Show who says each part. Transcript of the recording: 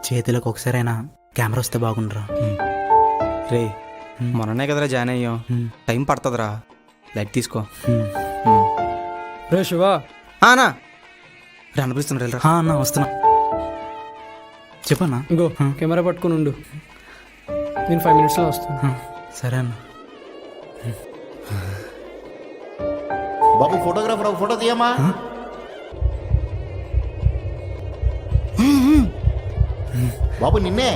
Speaker 1: చేతిలోకి ఒకసారైనా కెమెరా వస్తే బాగుండరా.
Speaker 2: రే మొన్ననే కదరా జాయిన్ అయ్యాం, టైం పడుతుందిరా, లైట్ తీసుకో.
Speaker 3: రే శివ,
Speaker 2: అన్నా రే అనిపిస్తున్నారు వెళ్ళరా.
Speaker 1: అన్నా వస్తున్నా, చెప్పన్నా.
Speaker 3: ఇంకో కెమెరా పట్టుకుని ఉండు, నేను 5 minutesలో వస్తాను.
Speaker 1: సరే అన్న.
Speaker 4: బాబు ఫోటోగ్రాఫర్ ఒక ఫోటో తీయమ్మా. బాబు నిన్నే